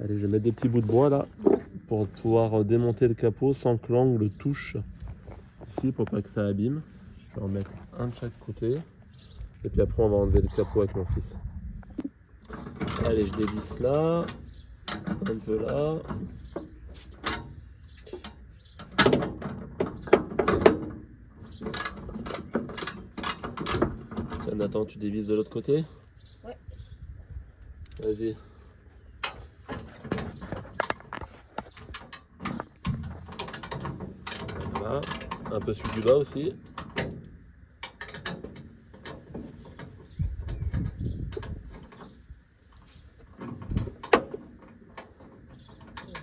Allez, je vais mettre des petits bouts de bois là pour pouvoir démonter le capot sans que l'angle touche ici pour pas que ça abîme. Je vais en mettre un de chaque côté et puis après on va enlever le capot avec mon fils. Allez, je dévisse là, un peu là. Tiens, Nathan, tu dévisses de l'autre côté? Ouais. Vas-y. Voilà. Un peu celui du bas aussi.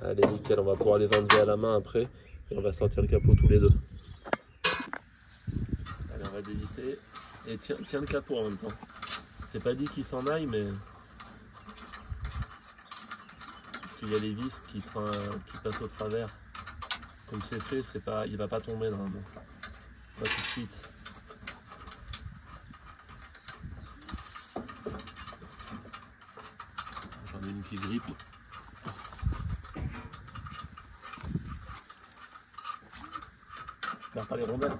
Allez, nickel, on va pouvoir les enlever à la main après et on va sortir le capot tous les deux. Allez, on va dévisser et tiens le capot en même temps. C'est pas dit qu'il s'en aille, mais parce qu'il y a les vis qui passent au travers. Comme c'est fait, il va pas tomber normalement. Pas tout de suite. J'en ai une qui grippe. Tu perds pas les rondelles.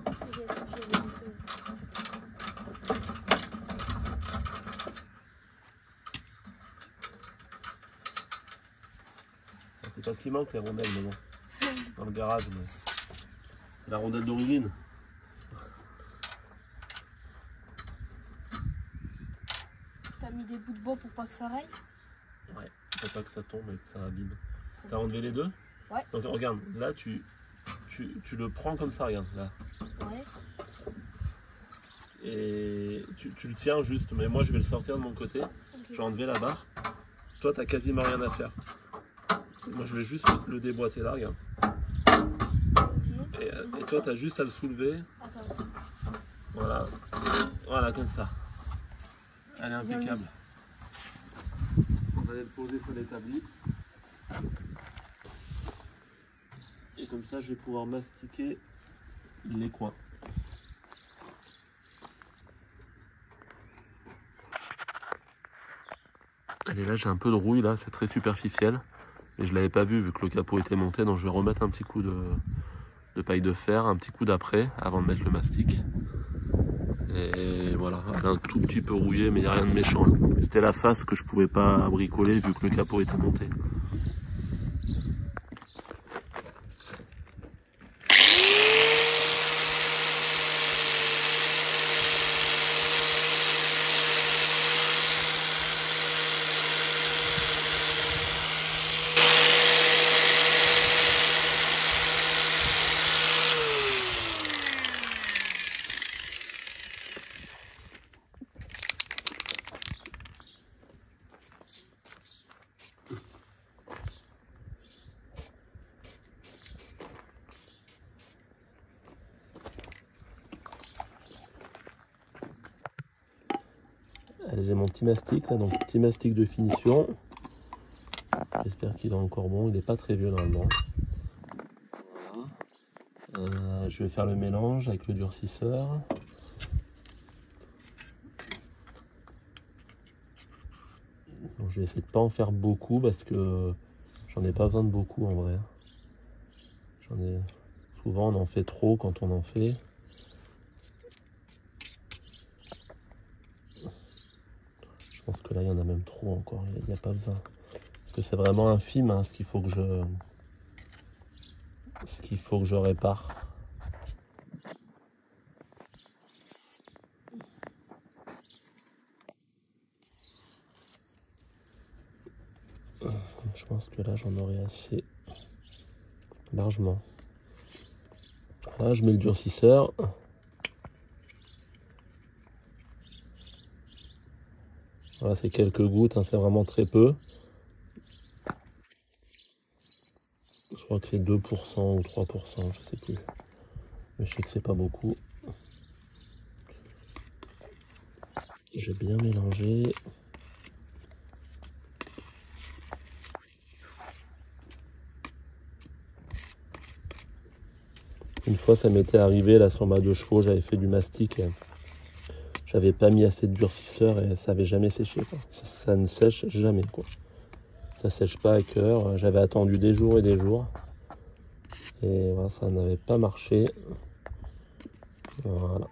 C'est pas ce qui manque, les rondelles, mais bon. Dans le garage, mais c'est la rondelle d'origine. T'as mis des bouts de bois pour pas que ça raille? Ouais, pour pas que ça tombe et que ça abîme. T'as enlevé les deux? Ouais. Donc regarde, là tu le prends comme ça, regarde, là. Ouais. Et tu le tiens juste, mais moi je vais le sortir de mon côté. Okay. Je vais enlever la barre. Toi t'as quasiment rien à faire. Moi je vais juste le déboîter là, regarde. Okay. Et toi t'as juste à le soulever. Attends. Voilà. Voilà, comme ça. Elle est impeccable. On va aller le poser sur l'établi. Et comme ça je vais pouvoir mastiquer les coins. Allez, là j'ai un peu de rouille, là c'est très superficiel. Mais je ne l'avais pas vu que le capot était monté, donc je vais remettre un petit coup de paille de fer, un petit coup d'après, avant de mettre le mastic. Et voilà, elle est un tout petit peu rouillée, mais il n'y a rien de méchant. C'était la face que je ne pouvais pas bricoler vu que le capot était monté. Allez, j'ai mon petit mastic là, donc petit mastic de finition. J'espère qu'il est encore bon, il n'est pas très vieux normalement. Voilà. Je vais faire le mélange avec le durcisseur. Donc, je vais essayer de pas en faire beaucoup parce que j'en ai pas besoin de beaucoup en vrai. Souvent on en fait trop quand on en fait. Je pense que là il y en a même trop encore, il n'y a pas besoin. Parce que c'est vraiment infime hein, ce qu'il faut que je répare. Je pense que là j'en aurai assez largement. Là je mets le durcisseur. Voilà, c'est quelques gouttes, hein, c'est vraiment très peu. Je crois que c'est 2% ou 3%, je sais plus. Mais je sais que c'est pas beaucoup. J'ai bien mélangé. Une fois ça m'était arrivé là sur ma 2 chevaux, j'avais fait du mastic. J'avais pas mis assez de durcisseur et ça avait jamais séché quoi. Ça ne sèche jamais quoi. Ça sèche pas à cœur. J'avais attendu des jours et des jours. Et voilà, ça n'avait pas marché. Voilà.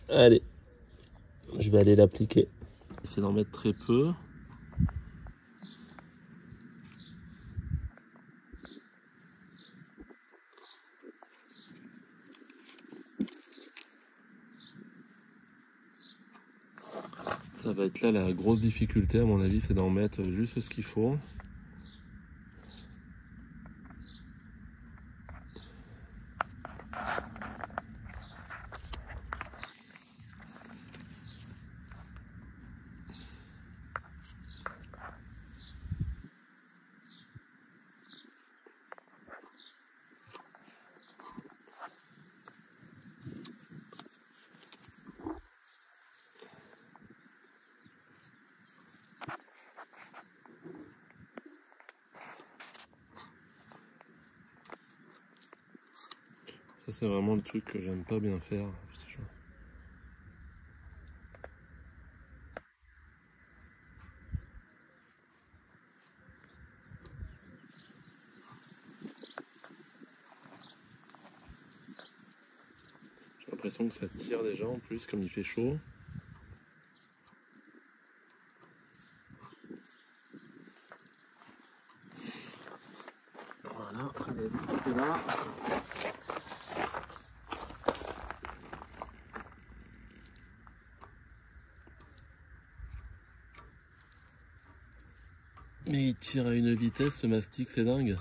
Allez, je vais aller l'appliquer. Essayer d'en mettre très peu. Ça va être là la grosse difficulté à mon avis, c'est d'en mettre juste ce qu'il faut. Ça c'est vraiment le truc que j'aime pas bien faire. J'ai l'impression que ça tire déjà en plus comme il fait chaud. Voilà, elle est là. Mais il tire à une vitesse, ce mastic, c'est dingue.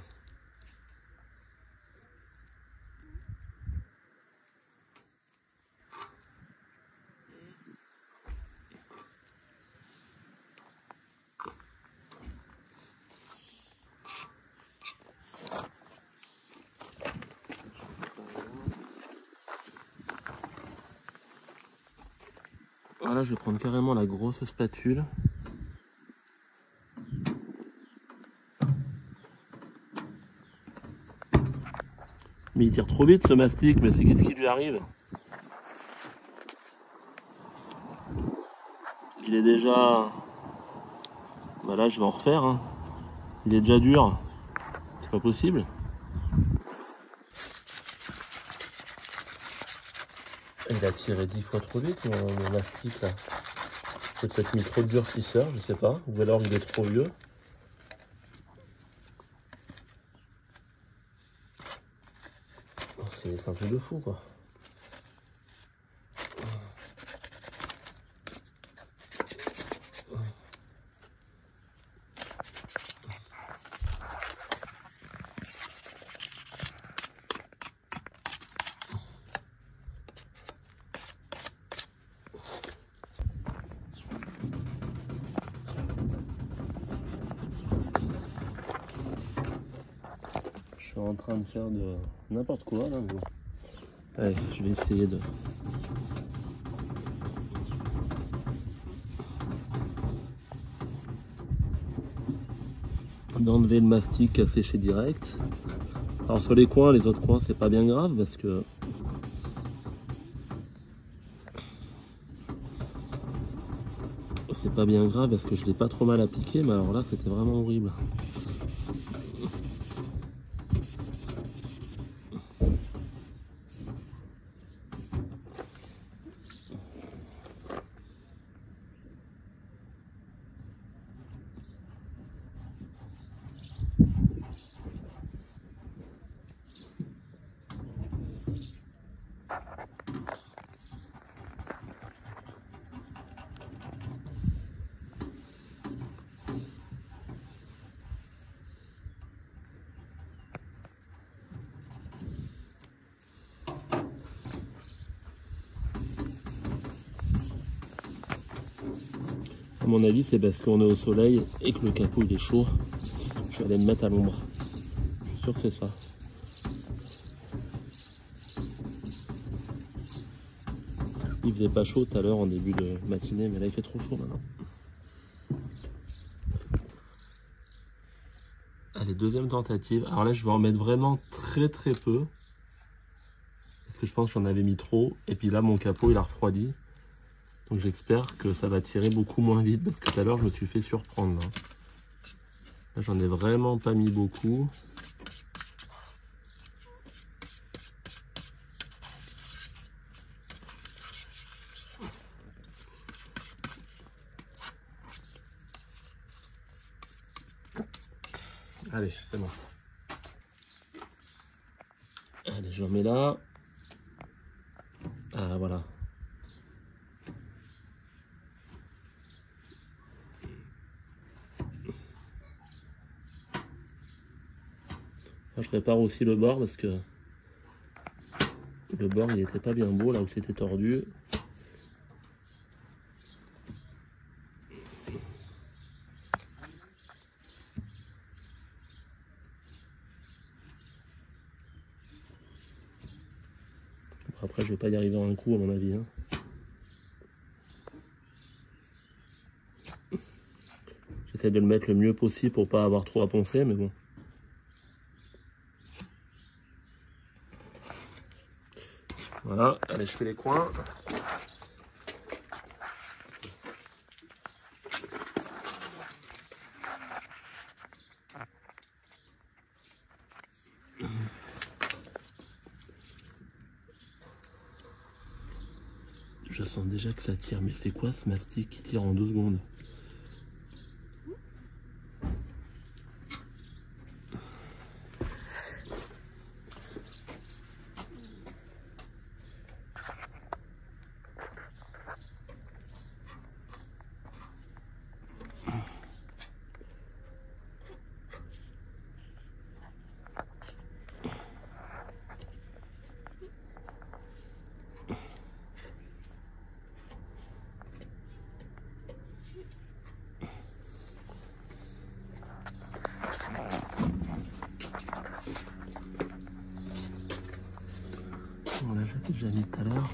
Voilà, je vais prendre carrément la grosse spatule. Mais il tire trop vite ce mastic, mais c'est qu'est-ce qui lui arrive? Il est déjà... Bah là je vais en refaire. Hein. Il est déjà dur. C'est pas possible. Il a tiré 10 fois trop vite mon mastic là. J'ai peut-être mis trop de durcisseur, je sais pas. Ou alors il est trop vieux. C'est un truc de fou quoi. Je suis en train de faire de n'importe quoi là. Allez, je vais essayer d'enlever le mastic à sécher direct. Alors sur les coins, les autres coins, c'est pas bien grave parce que je l'ai pas trop mal appliqué, mais alors là c'était vraiment horrible. À mon avis, c'est parce qu'on est au soleil et que le capot il est chaud. Je vais aller me mettre à l'ombre. Je suis sûr que c'est ça. Il faisait pas chaud tout à l'heure en début de matinée, mais là il fait trop chaud maintenant. Allez, deuxième tentative. Alors là, je vais en mettre vraiment très peu. Parce que je pense que j'en avais mis trop. Et puis là, mon capot il a refroidi. Donc j'espère que ça va tirer beaucoup moins vite parce que tout à l'heure je me suis fait surprendre là. Là, j'en ai vraiment pas mis beaucoup. Allez, c'est bon. Allez, je remets là. Ah, voilà. Là, je répare aussi le bord parce que le bord, il était pas bien beau là où c'était tordu. Après, je vais pas y arriver en un coup, à mon avis. Hein. J'essaie de le mettre le mieux possible pour pas avoir trop à poncer, mais bon. Voilà, allez, je fais les coins. Je sens déjà que ça tire, mais c'est quoi ce mastic qui tire en 2 secondes? On l'a déjà mis tout à l'heure.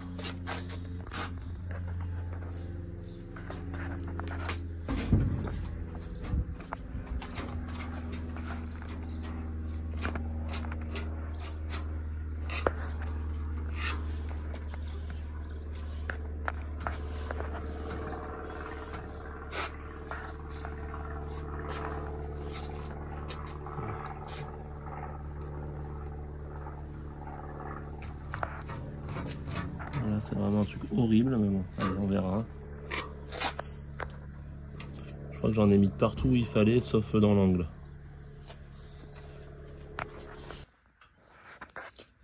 Voilà, c'est vraiment un truc horrible, mais bon, allez, on verra. Je crois que j'en ai mis de partout où il fallait, sauf dans l'angle.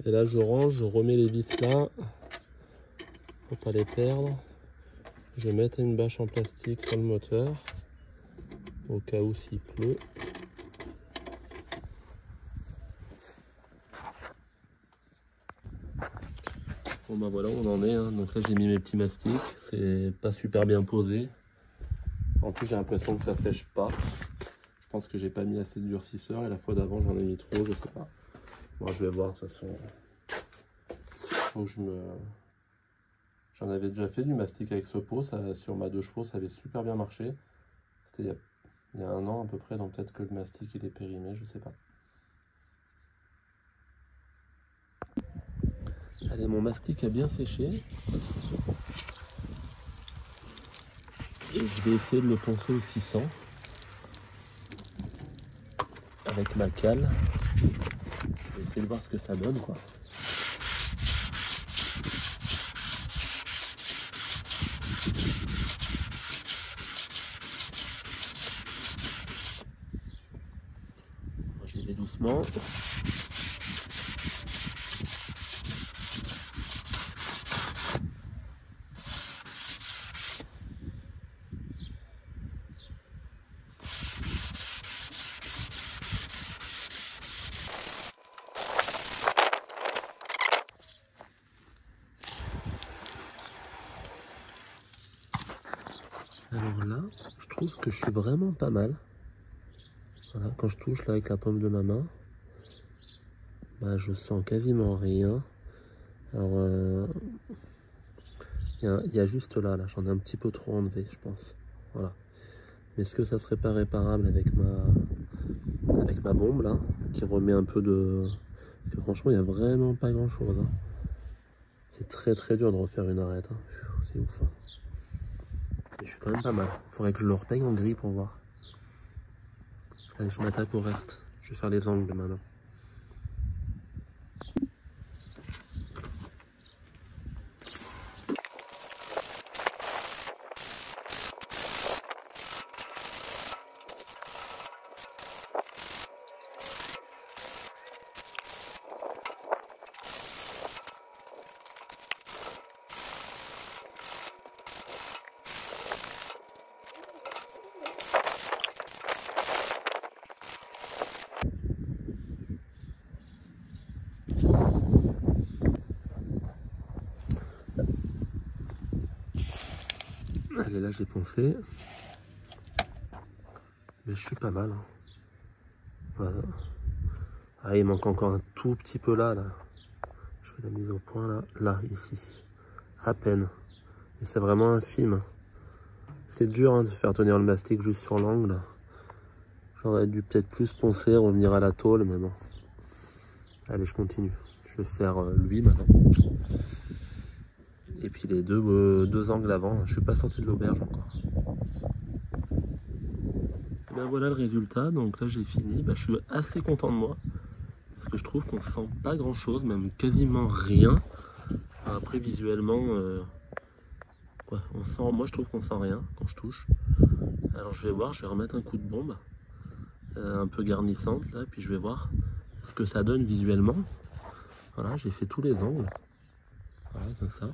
Et là, je range, je remets les vis là, pour pas les perdre. Je vais mettre une bâche en plastique sur le moteur, au cas où s'il pleut. Bon bah voilà où on en est, hein. Donc là j'ai mis mes petits mastiques, c'est pas super bien posé. En plus j'ai l'impression que ça sèche pas. Je pense que j'ai pas mis assez de durcisseur et la fois d'avant j'en ai mis trop, je sais pas. Bon je vais voir de toute façon. Donc j'en avais déjà fait du mastic avec ce pot, ça, sur ma 2 chevaux ça avait super bien marché. C'était il y a 1 an à peu près, donc peut-être que le mastic il est périmé, je sais pas. Allez, mon mastic a bien séché. Et je vais essayer de le poncer au 600 avec ma cale. Je vais essayer de voir ce que ça donne, quoi. J'y vais doucement. Alors là, je trouve que je suis vraiment pas mal. Voilà, quand je touche là avec la paume de ma main, bah, je sens quasiment rien. Alors, il y a juste là, j'en ai un petit peu trop enlevé, je pense. Voilà. Mais est-ce que ça serait pas réparable avec ma bombe là, qui remet un peu de... Parce que franchement, il n'y a vraiment pas grand chose. Hein. C'est très dur de refaire une arête. Hein. C'est ouf. Hein. Et je suis quand même pas mal. Il faudrait que je le repeigne en gris pour voir. Allez, je m'attaque au reste. Je vais faire les angles maintenant. Allez, là j'ai poncé. Mais je suis pas mal. Voilà. Ah, il manque encore un tout petit peu là. Je fais la mise au point là, ici. À peine. Et c'est vraiment infime. C'est dur hein, de faire tenir le mastic juste sur l'angle. J'aurais dû peut-être plus poncer, revenir à la tôle, mais bon. Allez, je continue. Je vais faire lui maintenant. Et puis les deux angles avant. Je suis pas sorti de l'auberge encore. Et ben voilà le résultat. Donc là j'ai fini. Je suis assez content de moi. Parce que je trouve qu'on sent pas grand chose, même quasiment rien. Après visuellement, on sent, moi je trouve qu'on sent rien quand je touche. Alors je vais voir, je vais remettre un coup de bombe. Un peu garnissante là, puis je vais voir ce que ça donne visuellement. Voilà, j'ai fait tous les angles. Voilà, comme ça.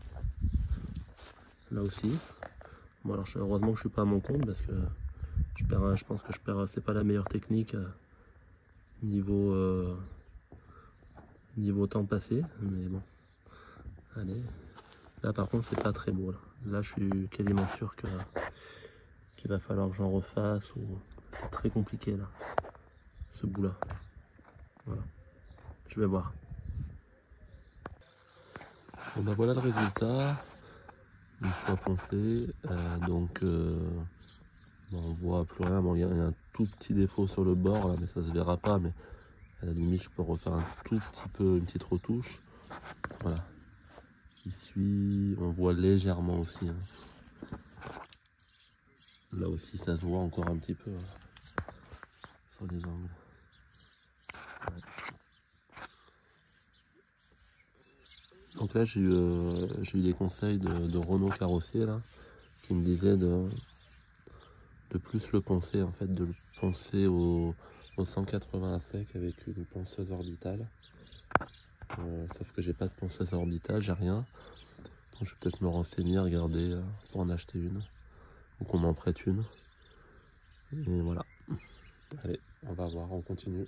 Là aussi. Bon alors heureusement que je suis pas à mon compte parce que je pense que je perds, c'est pas la meilleure technique niveau temps passé, mais bon. Allez. Là par contre c'est pas très beau là. Là je suis quasiment sûr qu'il va falloir que j'en refasse ou c'est très compliqué là. Ce bout là. Voilà. Je vais voir. Bon bah voilà le résultat. Une fois poncé, on voit plus rien. Bon, il y a un tout petit défaut sur le bord là, mais ça se verra pas. Mais à la limite, je peux refaire un tout petit peu, une petite retouche. Voilà. Ici, on voit légèrement aussi. Hein. Là aussi, ça se voit encore un petit peu sur les angles. Ouais. Donc là, j'ai eu des conseils de Renault Carrossier là, qui me disait de plus le poncer, en fait, de le poncer au 180 à sec avec une ponceuse orbitale. Sauf que j'ai pas de ponceuse orbitale, j'ai rien. Donc je vais peut-être me renseigner, regarder pour en acheter une. Ou qu'on m'en prête une. Et voilà. Allez, on va voir, on continue.